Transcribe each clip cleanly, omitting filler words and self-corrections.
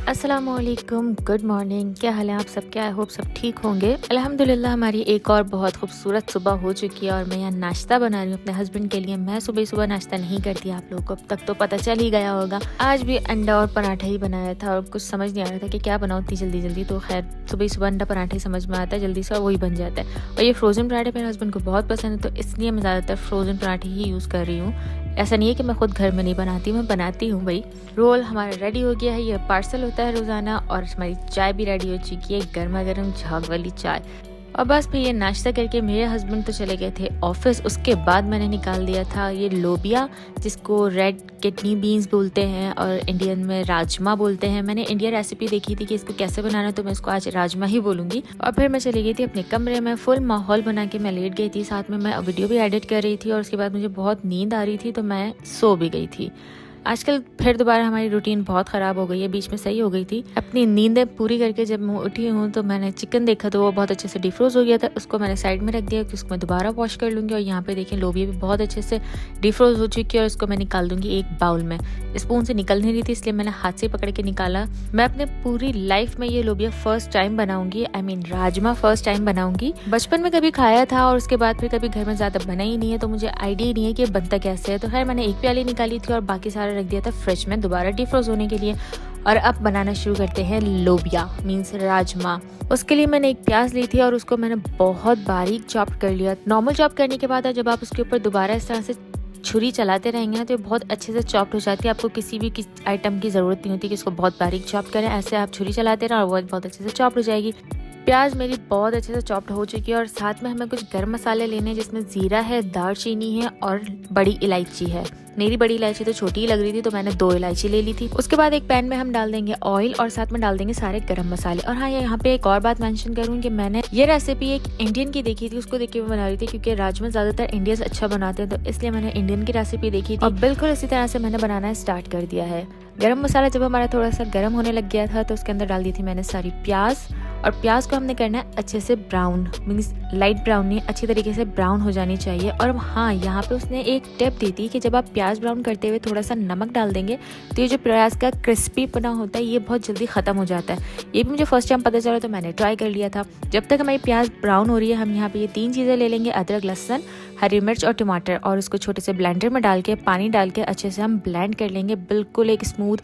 अस्सलामुअलैकुम, good morning. क्या हाल है आप सब? क्या आई होप सब ठीक होंगे। अल्हम्दुलिल्लाह हमारी एक और बहुत खूबसूरत सुबह हो चुकी है और मैं यहाँ नाश्ता बना रही हूँ अपने हस्बैंड के लिए। मैं सुबह सुबह नाश्ता नहीं करती, आप लोगों को अब तक तो पता चल ही गया होगा। आज भी अंडा और पराठा ही बनाया था और कुछ समझ नहीं आ रहा था कि क्या बनाऊँ इतनी जल्दी जल्दी। तो खैर सुबह सुबह अंडा पराठा ही समझ में आता है जल्दी से और वही बन जाता है। और ये फ्रोज़न पराठे मेरे हस्बैंड को बहुत पसंद है, तो इसलिए मैं ज़्यादातर फ्रोज़न पराठे ही यूज़ कर रही हूँ। ऐसा नहीं है कि मैं खुद घर में नहीं बनाती, मैं बनाती हूँ भाई। रोल हमारा रेडी हो गया है, ये पार्सल होता है रोज़ाना। और हमारी चाय भी रेडी हो चुकी है, गर्मा गर्म झाग वाली चाय। और बस फिर ये नाश्ता करके मेरे हस्बैंड तो चले गए थे ऑफिस। उसके बाद मैंने निकाल दिया था ये लोबिया, जिसको रेड किडनी बीन्स बोलते हैं और इंडियन में राजमा बोलते हैं। मैंने इंडिया रेसिपी देखी थी कि इसको कैसे बनाना है, तो मैं इसको आज राजमा ही बोलूँगी। और फिर मैं चली गई थी अपने कमरे में, फुल माहौल बना के मैं लेट गई थी। साथ में मैं वीडियो भी एडिट कर रही थी और उसके बाद मुझे बहुत नींद आ रही थी, तो मैं सो भी गई थी। आजकल फिर दोबारा हमारी रूटीन बहुत ख़राब हो गई है, बीच में सही हो गई थी। अपनी नींदें पूरी करके जब मैं उठी हूँ तो मैंने चिकन देखा, तो वो बहुत अच्छे से डिफ्रोज हो गया था। उसको मैंने साइड में रख दिया कि उसको मैं दोबारा वॉश कर लूँगी। और यहाँ पे देखिए लोबिया भी बहुत अच्छे से डिफ्रोज हो चुकी है और इसको मैं निकाल दूँगी एक बाउल में। स्पून से निकल नहीं रही थी, इसलिए मैंने हाथ से पकड़ के निकाला। मैं अपने पूरी लाइफ में ये लोबिया फर्स्ट टाइम बनाऊँगी, I mean rajma first time बनाऊँगी। बचपन में कभी खाया था और उसके बाद फिर कभी घर में ज़्यादा बना ही नहीं है, तो मुझे आइडिया नहीं है कि बनता कैसे है। तो खैर मैंने एक प्याली निकाली थी और बाकी सारा रख दिया था फ्रिज में दोबारा डिफ्रोज होने के लिए। और अब बनाना शुरू करते हैं लोबिया मीन्स राजमा। उसके लिए मैंने एक प्याज ली थी और उसको मैंने बहुत बारीक चॉप कर लिया। नॉर्मल चॉप करने के बाद जब आप उसके ऊपर दोबारा इस तरह से छुरी चलाते रहेंगे ना, तो ये बहुत अच्छे से चॉप्ड हो जाती है। आपको किसी भी आइटम की ज़रूरत नहीं होती कि इसको बहुत बारीक चॉप करें। ऐसे आप छुरी चलाते रहें और वो बहुत अच्छे से चॉप्ड हो जाएगी। प्याज मेरी बहुत अच्छे से चॉप्ड हो चुकी है और साथ में हमें कुछ गर्म मसाले लेने हैं, जिसमें ज़ीरा है, दालचीनी है और बड़ी इलायची है। मेरी बड़ी इलायची तो छोटी ही लग रही थी, तो मैंने 2 इलायची ले ली थी। उसके बाद एक पैन में हम डाल देंगे ऑयल और साथ में डाल देंगे सारे गरम मसाले। और हाँ, यहाँ पे एक और बात मेंशन करूँ कि मैंने ये रेसिपी एक इंडियन की देखी थी, उसको देख के मैं बना रही थी, क्योंकि राजमा ज़्यादातर इंडियंस अच्छा बनाते हैं, तो इसलिए मैंने इंडियन की रेसिपी देखी थी और बिल्कुल इसी तरह से मैंने बनाना स्टार्ट कर दिया है। गरम मसाला जब हमारा थोड़ा सा गर्म होने लग गया था, तो उसके अंदर डाल दी थी मैंने सारी प्याज। और प्याज को हमने करना है अच्छे से ब्राउन, मीन्स लाइट ब्राउन नहीं, अच्छी तरीके से ब्राउन हो जानी चाहिए। और हाँ, यहाँ पे उसने एक टिप दी थी कि जब आप प्याज ब्राउन करते हुए थोड़ा सा नमक डाल देंगे, तो ये जो प्याज का क्रिस्पीपना होता है ये बहुत जल्दी ख़त्म हो जाता है। ये भी मुझे फर्स्ट टाइम पता चला, तो मैंने ट्राई कर लिया था। जब तक हमारी प्याज ब्राउन हो रही है, हम यहाँ पे ये 3 चीज़ें ले लेंगे, अदरक, लहसुन, हरी मिर्च और टमाटर। और उसको छोटे से ब्लेंडर में डाल के पानी डाल के अच्छे से हम ब्लेंड कर लेंगे, बिल्कुल एक स्मूथ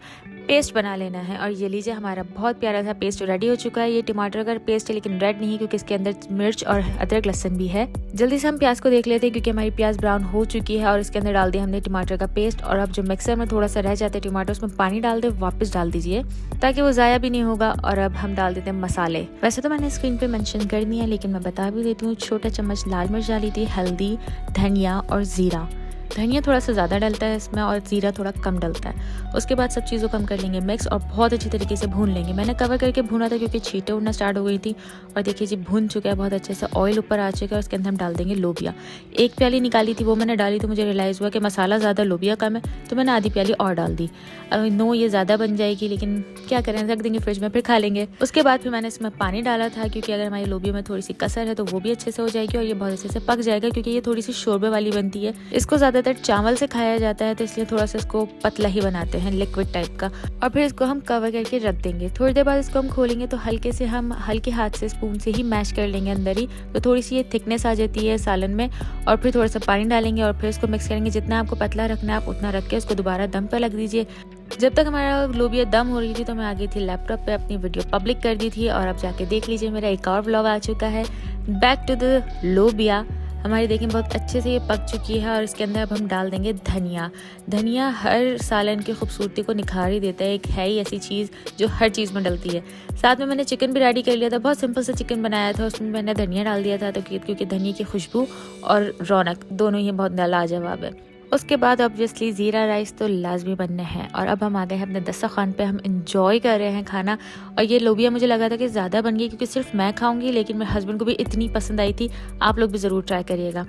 पेस्ट बना लेना है। और ये लीजिए हमारा बहुत प्यारा सा पेस्ट रेडी हो चुका है। ये टमाटर का पेस्ट है लेकिन रेड नहीं, क्योंकि इसके अंदर मिर्च और अदरक लहसुन भी है। जल्दी से हम प्याज को देख लेते हैं, क्योंकि हमारी प्याज ब्राउन हो चुकी है। और इसके अंदर डाल दिया हमने टमाटर का पेस्ट। और अब जो मिक्सर में थोड़ा सा रह जाते हैं टमाटर, उसमें पानी डाल दे, वापस डाल दीजिए ताकि वो ज़ाया भी नहीं होगा। और अब हम डाल देते हैं मसाले। वैसे तो मैंने स्क्रीन पे मेंशन कर दिया है, लेकिन मैं बता भी देती हूँ। छोटा चम्मच लाल मिर्च डाली थी, हल्दी, धनिया और ज़ीरा। धनिया थोड़ा सा ज़्यादा डलता है इसमें और ज़ीरा थोड़ा कम डलता है। उसके बाद सब चीज़ों को हम कर लेंगे मिक्स और बहुत अच्छी तरीके से भून लेंगे। मैंने कवर करके भूना था क्योंकि छींटे उड़ना स्टार्ट हो गई थी। और देखिए जी भून चुका है बहुत अच्छे से, ऑयल ऊपर आ चुका है। उसके अंदर हम डाल देंगे लोबिया। एक प्याली निकाली थी वो मैंने डाली, तो मुझे रियलाइज़ हुआ कि मसाला ज़्यादा लोबिया कम है, तो मैंने आधी प्याली और डाल दी। नो ये ज़्यादा बन जाएगी, लेकिन क्या करें, रख देंगे फ्रिज में, फिर खा लेंगे। उसके बाद फिर मैंने इसमें पानी डाला था, क्योंकि अगर हमारी लोबिया में थोड़ी सी कसर है तो वो भी अच्छे से हो जाएगी और ये बहुत अच्छे से पक जाएगा, क्योंकि ये थोड़ी सी शोरबे वाली बनती है। इसको ज़्यादातर चावल से खाया जाता है, तो इसलिए थोड़ा सा इसको पतला ही बनाते हैं, लिक्विड टाइप का। और फिर इसको हम कवर करके रख देंगे। थोड़ी देर बाद इसको हम खोलेंगे तो हल्के हाथ से स्पून से ही मैश कर लेंगे अंदर ही, तो थोड़ी सी ये थिकनेस आ जाती है सालन में। और फिर थोड़ा सा पानी डालेंगे और फिर इसको मिक्स करेंगे। जितना आपको पतला रखना है आप उतना रख के उसको दोबारा दम पर लग दीजिए। जब तक हमारा लोबिया दम हो रही थी, तो मैं आ गई थी लैपटॉप पे, अपनी वीडियो पब्लिक कर दी थी। और अब जाके देख लीजिए, मेरा एक और व्लॉग आ चुका है, बैक टू द लोबिया। हमारी देखें बहुत अच्छे से ये पक चुकी है। और इसके अंदर अब हम डाल देंगे धनिया। धनिया हर सालन की खूबसूरती को निखार ही देता है, एक है ही ऐसी चीज़ जो हर चीज़ में डलती है। साथ में मैंने चिकन भी रेडी कर लिया था, बहुत सिंपल सा चिकन बनाया था, उसमें मैंने धनिया डाल दिया था, तो क्योंकि धनिया की खुशबू और रौनक दोनों ही बहुत लाजवाब है। उसके बाद ऑब्वियसली ज़ीरा राइस तो लाजमी बनना है। और अब हम आ गए हैं अपने दस्तरखान पे, हम इंजॉय कर रहे हैं खाना। और ये लोबिया मुझे लगा था कि ज़्यादा बन गई, क्योंकि सिर्फ मैं खाऊंगी, लेकिन मेरे हस्बैंड को भी इतनी पसंद आई थी। आप लोग भी ज़रूर ट्राई करिएगा।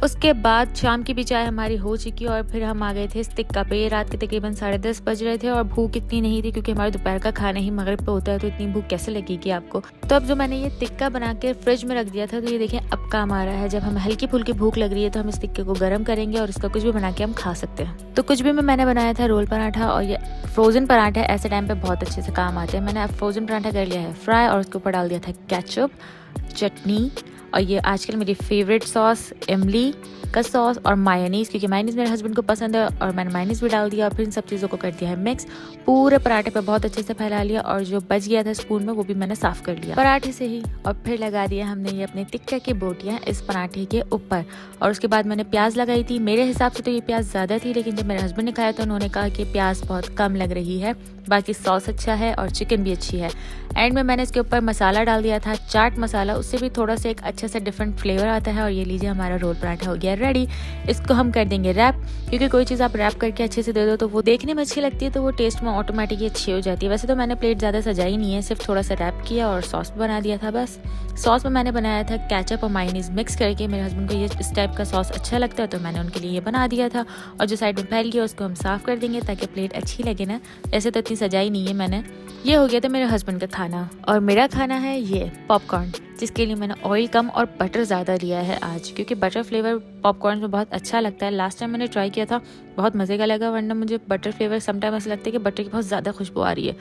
उसके बाद शाम की भी चाय हमारी हो चुकी और फिर हम आ गए थे इस तिक्का पे। ये रात के तकरीबन 10:30 बज रहे थे और भूख इतनी नहीं थी क्योंकि हमारे दोपहर का खाना ही मगरिब पे होता है, तो इतनी भूख कैसे लगेगी आपको। तो अब जो मैंने ये तिक्का बना के फ्रिज में रख दिया था, तो ये देखें अब काम आ रहा है। जब हमें हल्की फुल्की भूख लग रही है तो हम इस तिक्के को गर्म करेंगे और इसका कुछ भी बना के हम खा सकते हैं। तो कुछ भी में मैंने बनाया था रोल पराठा, और ये फ्रोजन पराठा ऐसे टाइम पे बहुत अच्छे से काम आते हैं। मैंने अब फ्रोजन पराठा कर लिया है फ्राई और उसके ऊपर डाल दिया था केचप, चटनी, और ये आजकल मेरी फेवरेट सॉस इमली का सॉस और मायोनीज़, क्योंकि मायोनीज़ मेरे हस्बैंड को पसंद है और मैंने मायोनीज़ भी डाल दिया और फिर इन सब चीज़ों को कर दिया है मिक्स। पूरे पराठे पे बहुत अच्छे से फैला लिया और जो बच गया था स्पून में वो भी मैंने साफ़ कर लिया पराठे से ही। और फिर लगा दिया हमने ये अपने टिक्का की बोटियाँ इस पराठे के ऊपर, और उसके बाद मैंने प्याज लगाई थी। मेरे हिसाब से तो ये प्याज ज़्यादा थी, लेकिन जब मेरे हस्बैंड ने खाया तो उन्होंने कहा कि प्याज बहुत कम लग रही है, बाकी सॉस अच्छा है और चिकन भी अच्छी है। एंड में मैंने इसके ऊपर मसाला डाल दिया था, चाट मसाला, उससे भी थोड़ा सा एक अच्छा सा डिफरेंट फ्लेवर आता है। और ये लीजिए हमारा रोल पराठा हो गया रेडी। इसको हम कर देंगे रैप, क्योंकि कोई चीज़ आप रैप करके अच्छे से दे दो तो वो देखने में अच्छी लगती है, तो वो टेस्ट में ऑटोमेटिकली अच्छी हो जाती है। वैसे तो मैंने प्लेट ज़्यादा सजाई नहीं है, सिर्फ थोड़ा सा रैप किया और सॉस बना दिया था बस। सॉस में मैंने बनाया था केचप और मायोनीज़ मिक्स करके। मेरे हस्बैंड को ये इस टाइप का सॉस अच्छा लगता है तो मैंने उनके लिए ये बना दिया था। और जो साइड में फैल गया उसको हम साफ़ कर देंगे ताकि प्लेट अच्छी लगे ना। ऐसे तो इतनी सजाई नहीं है मैंने। ये हो गया था मेरे हस्बैंड का खाना, और मेरा खाना है ये पॉपकॉर्न, जिसके लिए मैंने ऑयल कम और बटर ज़्यादा लिया है आज, क्योंकि बटर फ्लेवर पॉपकॉर्न में बहुत अच्छा लगता है। लास्ट टाइम मैंने ट्राई किया था, बहुत मज़े का लगा, वरना मुझे बटर फ्लेवर समटाइम ऐसा लगता है कि बटर की बहुत ज़्यादा खुशबू आ रही है।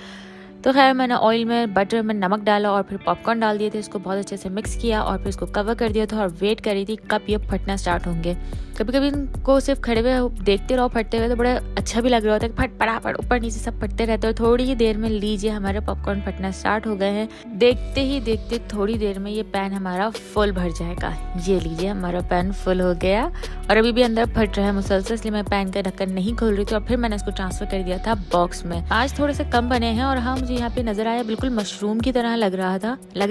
तो खैर मैंने ऑयल में बटर में नमक डाला और फिर पॉपकॉर्न डाल दिए थे, इसको बहुत अच्छे से मिक्स किया और फिर इसको कवर कर दिया था और वेट कर रही थी कब ये फटना स्टार्ट होंगे। कभी कभी इनको सिर्फ खड़े हुए देखते रहो फटते हुए तो बड़ा अच्छा भी लग रहा होता है कि फट फटाफट ऊपर नीचे सब फटते रहते हो। थोड़ी ही देर में लीजिए हमारे पॉपकॉर्न फटना स्टार्ट हो गए हैं। देखते ही देखते थोड़ी देर में ये पैन हमारा फुल भर जाएगा। ये लीजिए हमारा पैन फुल हो गया और अभी भी अंदर फट रहा है मुसलसल, इसलिए मैं पैन का ढक्कन नहीं खोल रही थी। और फिर मैंने इसको ट्रांसफर कर दिया था बॉक्स में। आज थोड़े से कम बने हैं और हाँ मुझे यहाँ पे नजर आया बिल्कुल मशरूम की तरह लग रहा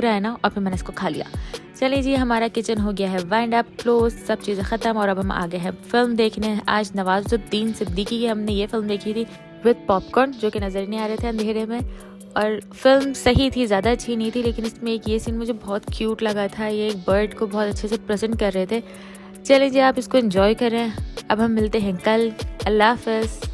है ना। और फिर मैंने इसको खा लिया। चलिए जी, हमारा किचन हो गया है वाइंड अप, क्लोज, सब चीज़ें ख़त्म और अब हम आ गए हैं फिल्म देखने। आज नवाजुद्दीन सिद्दीकी की हमने ये फिल्म देखी थी विद पॉपकॉर्न, जो कि नज़र नहीं आ रहे थे अंधेरे में। और फिल्म सही थी, ज़्यादा अच्छी नहीं थी, लेकिन इसमें एक ये सीन मुझे बहुत क्यूट लगा था। ये एक बर्ड को बहुत अच्छे से प्रेजेंट कर रहे थे। चलिए जी, आप इसको एंजॉय करें। अब हम मिलते हैं कल। अल्लाह हाफ़िज़।